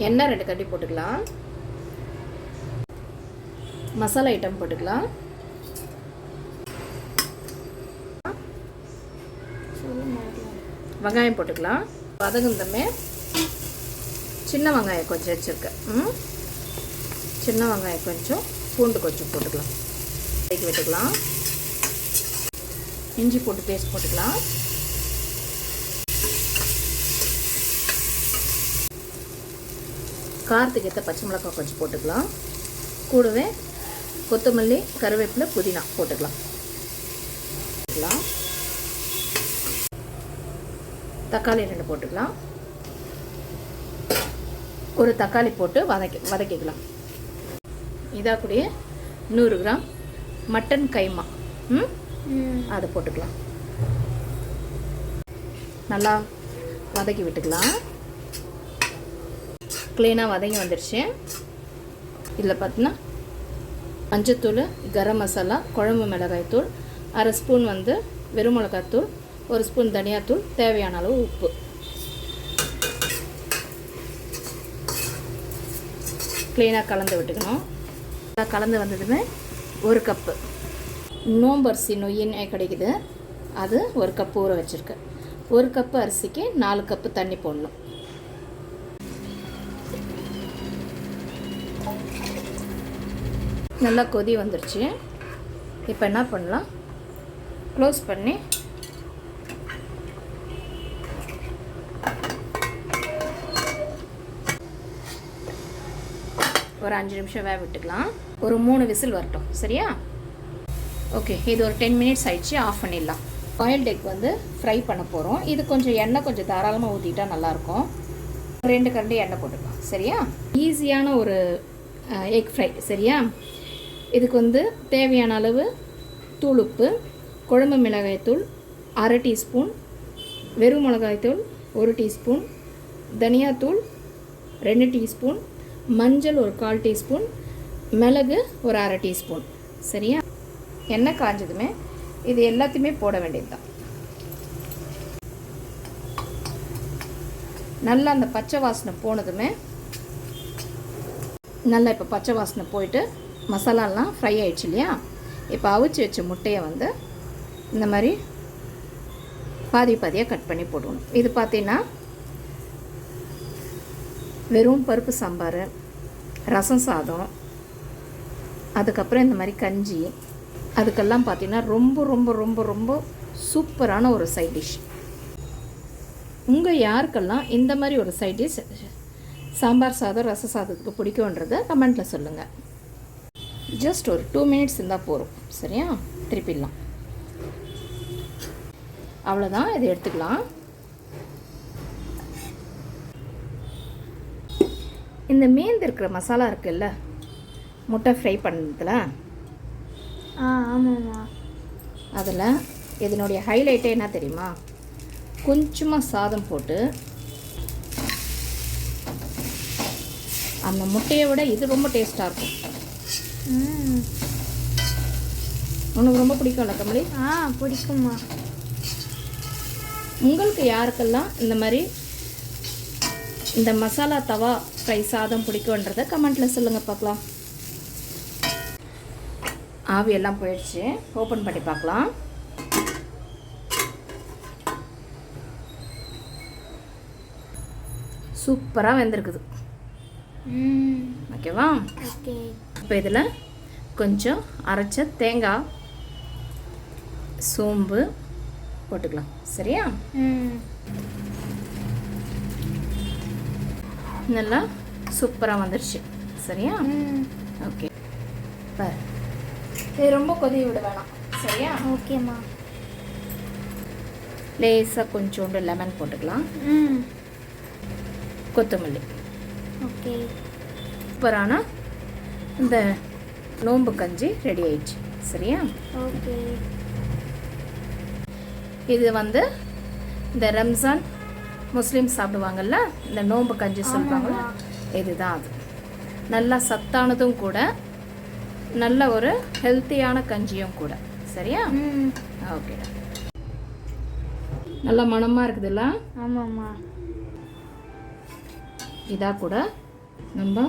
எண்ணெய் 2 கரண்டி போட்டுக்கலாம். மசாலா ஐட்டம் போட்டுக்கலாம். வெங்காயம் போட்டுக்கலாம். வதங்குந்தமே சின்ன வெங்காயம் கொஞ்சம் வச்சுருக்கேன். சின்ன வெங்காயம் கொஞ்சம், பூண்டு கொஞ்சம் போட்டுக்கலாம். வதக்கி விட்டுக்கலாம். இஞ்சி போட்டு பேஸ்ட் போட்டுக்கலாம். காரத்துக்கு ஏற்ற பச்சை மிளகாய் கொஞ்சம் போட்டுக்கலாம். கூடவே கொத்தமல்லி, கருவேப்பிலை, புதினா போட்டுக்கலாம். தக்காளி 2 போட்டுக்கலாம். ஒரு தக்காளி போட்டு வதக்கிக்கலாம். இதா கூடயே 100 கிராம் மட்டன் கைமா அதை போட்டுக்கலாம். நல்லா வதக்கி விட்டுக்கலாம். க்ளீனாக வதங்கி வந்துடுச்சு. இதில் பார்த்தீங்கன்னா மஞ்சத்தூள், கரம் மசாலா, குழம்பு மிளகாய்த்தூள், 1/2 ஸ்பூன் வெறும் மிளகாய்த்தூள், 1 ஸ்பூன் தனியாத்தூள், தேவையான அளவு உப்பு. க்ளீனாக கலந்து விட்டுக்கணும். கலந்து வந்ததுமே 1 கப்பு நோம்பரிசி நொய்யின்னு கிடைக்குது, அது 1 கப்பு ஊற வச்சுருக்கேன். 1 கப்பு அரிசிக்கு 4 கப்பு தண்ணி போடணும். நல்லா கொதி வந்துருச்சு. இப்போ என்ன பண்ணலாம், க்ளோஸ் பண்ணி ஒரு 5 நிமிஷம் வேக விட்டுக்கலாம். ஒரு 3 விசில் வரட்டும். சரியா? ஓகே, இது ஒரு 10 மினிட்ஸ் ஆயிடுச்சு. ஆஃப் பண்ணிடலாம். பாயில்ட் எக் ஃப்ரை பண்ண போகிறோம். இது கொஞ்சம் எண்ணெய் கொஞ்சம் தாராளமாக ஊற்றிட்டா நல்லாயிருக்கும். 2 கரண்டி எண்ணெய் போட்டுக்கலாம். சரியா? ஈஸியான ஒரு எக் ஃப்ரை. சரியா? இதுக்கு தேவையான அளவு தூள் உப்பு, குழம்பு மிளகாய்த்தூள் 1/2 டீஸ்பூன், வெறும் மிளகாய்த்தூள் 1 டீஸ்பூன், தனியாத்தூள் 2 டீஸ்பூன், மஞ்சள் ஒரு 1/4 டீஸ்பூன், மிளகு ஒரு 1/2 டீஸ்பூன். சரியா? எண்ணெய் காஞ்சதுமே இது எல்லாத்தையுமே போட வேண்டியது தான். நல்லா அந்த பச்சை வாசனை போனதுமே, நல்லா இப்போ பச்சை வாசனை போயிட்டு மசாலாலாம் ஃப்ரை ஆகிடுச்சு இல்லையா? இப்போ அவிச்சு வச்ச முட்டையை இந்த மாதிரி பாதியாக கட் பண்ணி போடணும். இது பார்த்தீங்கன்னா வெறும் பருப்பு சாம்பார், ரசம் சாதம், அதுக்கப்புறம் இந்த மாதிரி கஞ்சி, அதுக்கெல்லாம் பார்த்தீங்கன்னா ரொம்ப ரொம்ப ரொம்ப ரொம்ப சூப்பரான ஒரு சைட் டிஷ். உங்கள் யாருக்கெல்லாம் இந்த மாதிரி ஒரு சைட் டிஷ் சாம்பார் சாதம், ரச சாதத்துக்கு பிடிக்கும்ன்றதை கமெண்ட்டில் சொல்லுங்கள். ஜஸ்ட் ஒரு 2 மினிட்ஸ் இருந்தால் போதும். சரியா? திருப்பிடலாம். அவ்வளோதான். இதை எடுத்துக்கலாம். இந்த மீந்து இருக்கிற மசாலா இருக்குல்ல, முட்டை ஃப்ரை பண்ணதில், ஆமாம்மா, அதில் இதனுடைய ஹைலைட்டே என்ன தெரியுமா? கொஞ்சமாக சாதம் போட்டு, அந்த முட்டையை விட இது ரொம்ப டேஸ்ட்டாக இருக்கும். உனக்கு ரொம்ப பிடிக்கும்ல கமலி? பிடிக்கும்மா. உங்களுக்கு யாருக்கெல்லாம் இந்த மாதிரி இந்த மசாலா தவா ஃப்ரை சாதம் பிடிக்கும்ன்றதை கமெண்ட்டில் சொல்லுங்கள் பார்க்கலாம். ஆவியெல்லாம் போயிடுச்சு. ஓப்பன் பண்ணி பார்க்கலாம். சூப்பராக வெந்திருக்குது. ஓகேவா? ஓகே. இப்போ இதில் கொஞ்சம் அரைச்ச தேங்காய், சோம்பு போட்டுக்கலாம். சரியா? நல்லா சூப்பராக வந்துடுச்சு. சரியா? ஓகே. பாரு, இது ரொம்ப கொதி விட வேணாம். சரியா? ஓகேம்மா. லேசாக கொஞ்சோண்டு லெமன் போட்டுக்கலாம். கொத்தமல்லி. ஓகே. சூப்பரான இந்த நோம்பு கஞ்சி ரெடி ஆயிடுச்சு. சரியா? ஓகே. இது இந்த ரம்ஜான் முஸ்லீம் சாப்பிடுவாங்கல்ல, இந்த நோம்பு கஞ்சி சொல்லுவாங்கள்ல, இதுதான் அது. நல்லா சத்தானதும் கூட, நல்ல ஒரு ஹெல்த்தியான கஞ்சியும் கூட. சரியா? ஓகே. நல்லா மணமாக இருக்குதுல்ல? ஆமாம்மா. இதாக கூட நம்ம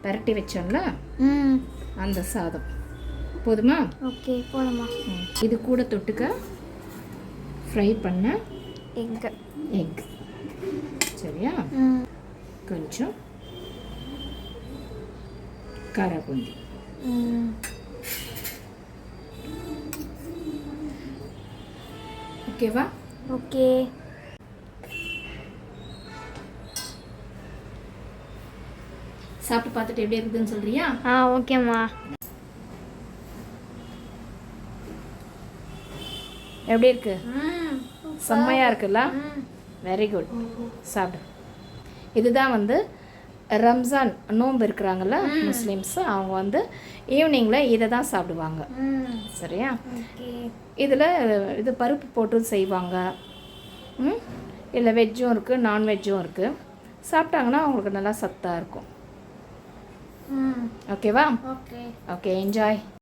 பரட்டி வச்சோம்ல ம் அந்த சாதம் போதுமா? ஓகே போதும்மா. இது கூட தொட்டுக்க ஃப்ரை பண்ண எங்க எக். சரியா? ம் கொஞ்சம் காராபூந்தி. ம் ஓகேவா? ஓகே. சாப்பிட்டு பார்த்துட்டு எப்படி இருக்குதுன்னு சொல்றியா? ஓகேம்மா. எப்படி இருக்கு? ம் செம்மையாக இருக்குல்ல? Very good. சாப்பிடு. இதுதான் வந்து ரம்ஜான் நோன்பு இருக்கிறாங்கல்ல முஸ்லீம்ஸ், அவங்க வந்து ஈவினிங்கில் இதை தான் சாப்பிடுவாங்க. சரியா? ஓகே. இதில் இது பருப்பு போட்டு செய்வாங்க. இல்லை வெஜ்ஜும் இருக்குது நான்வெஜ்ஜும் இருக்குது. சாப்பிட்டாங்கன்னா அவங்களுக்கு நல்லா சத்தாக இருக்கும். ஓகேவா? ஓகே. Okay, enjoy.